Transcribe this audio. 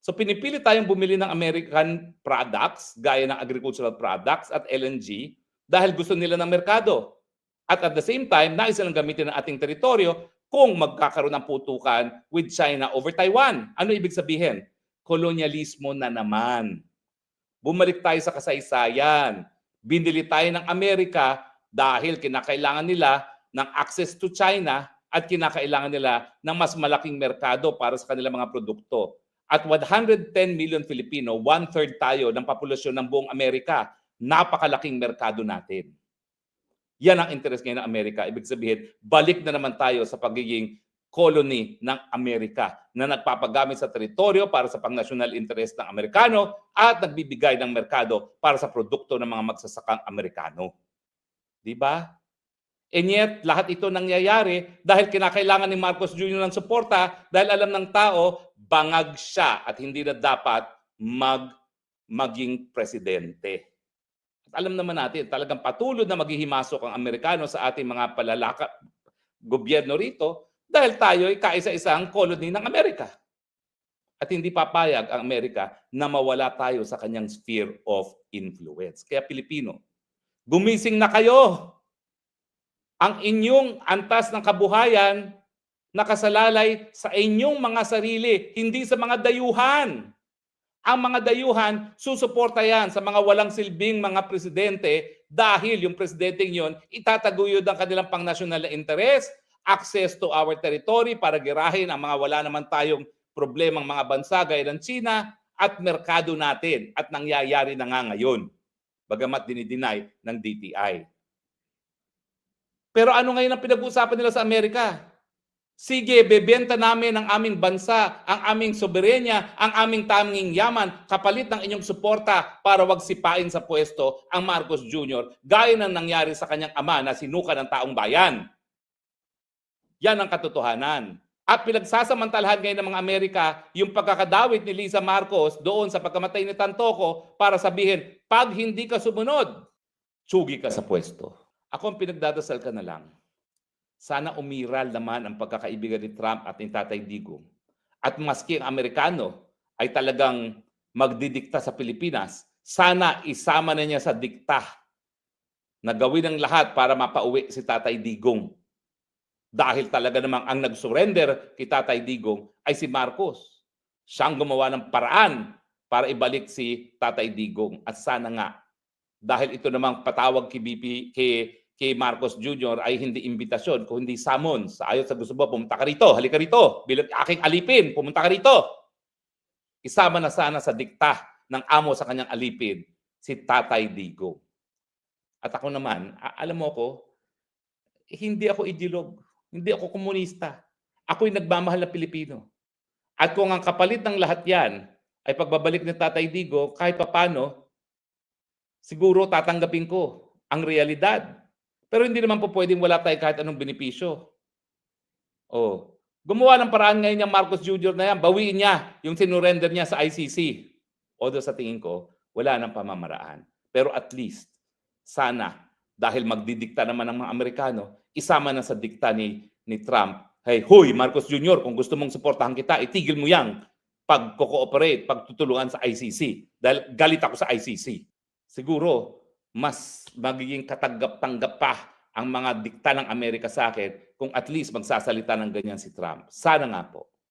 So pinipili tayong bumili ng American products gaya ng agricultural products at LNG dahil gusto nila ng merkado. At the same time, nais silang gamitin ng ating teritoryo kung magkakaroon ng putukan with China over Taiwan. Ano ibig sabihin? Kolonyalismo na naman. Bumalik tayo sa kasaysayan. Binili tayo ng Amerika dahil kinakailangan nila ng access to China at kinakailangan nila ng mas malaking merkado para sa kanilang mga produkto. At 110 million Filipino, 1/3 tayo ng populasyon ng buong Amerika. Napakalaking merkado natin. Yan ang interest ngayon ng Amerika. Ibig sabihin, balik na naman tayo sa pagiging colony ng Amerika na nagpapagamit sa teritoryo para sa pang-national interest ng Amerikano at nagbibigay ng merkado para sa produkto ng mga magsasakang Amerikano. Di ba? And yet, lahat ito nangyayari dahil kinakailangan ni Marcos Jr. ng suporta dahil alam ng tao, bangag siya at hindi na dapat maging presidente. At alam naman natin, talagang patuloy na maghihimasok ang Amerikano sa ating mga gobyerno rito dahil tayo ay kaisa-isang colony ng Amerika. At hindi papayag ang Amerika na mawala tayo sa kanyang sphere of influence. Kaya Pilipino, gumising na kayo! Ang inyong antas ng kabuhayan nakasalalay sa inyong mga sarili, hindi sa mga dayuhan. Ang mga dayuhan, susuporta yan sa mga walang silbing mga presidente dahil yung presidenteng yon itataguyod ang kanilang pang-nasyonal na interes, access to our territory para girahin ang mga wala naman tayong problemang mga bansa gaya ng China at merkado natin at nangyayari na nga ngayon. Bagamat dinideny ng DTI. Pero ano ngayon ang pinag-uusapan nila sa Amerika? Sige, bebenta namin ang aming bansa, ang aming soberenya, ang aming tanging yaman, kapalit ng inyong suporta para wag sipain sa pwesto ang Marcos Jr. gaya ng nangyari sa kanyang ama na sinuka ng taong bayan. Yan ang katotohanan. At pinagsasamantalahan ngayon ng mga Amerika yung pagkakadawit ni Lisa Marcos doon sa pagkamatay ni Tantoco para sabihin, pag hindi ka sumunod, sugi ka sa pwesto. Ako ang pinagdadasal ka na lang. Sana umiral naman ang pagkakaibigan ni Trump at ni Tatay Digong. At maski ang Amerikano ay talagang magdidikta sa Pilipinas, sana isama na niya sa dikta na gawin ang lahat para mapauwi si Tatay Digong. Dahil talaga namang ang nag-surrender kay Tatay Digong ay si Marcos. Siyang gumawa ng paraan para ibalik si Tatay Digong. At sana nga, dahil ito namang patawag kay Marcos Jr. ay hindi imbitasyon, kung hindi summons. Ayon sa gusto mo, pumunta ka rito, halika rito, bilang aking alipin, pumunta ka rito. Isama na sana sa dikta ng amo sa kanyang alipin, si Tatay Digong. At ako naman, alam mo ko, hindi ako ideolog, hindi ako komunista. Ako'y nagmamahal na Pilipino. At kung ang kapalit ng lahat yan ay pagbabalik ni Tatay Digong, kahit papano, siguro tatanggapin ko ang realidad. Pero hindi naman po pwedeng wala tayo kahit anong benepisyo. Oh, gumawa ng paraan ngayon yung Marcos Jr. na yan, bawiin niya yung sinurrender niya sa ICC. Although sa tingin ko, wala nang pamamaraan. Pero at least, sana, dahil magdidikta naman ng mga Amerikano, isama na sa dikta ni Trump, hey, huy, Marcos Jr., kung gusto mong suportahan kita, itigil mo yang pag-cooperate, pagtutulungan sa ICC. Dahil galit ako sa ICC. Siguro, mas magiging katanggap-tanggap pa ang mga dikta ng Amerika sa akin kung at least magsasalita ng ganyan si Trump. Sana nga po.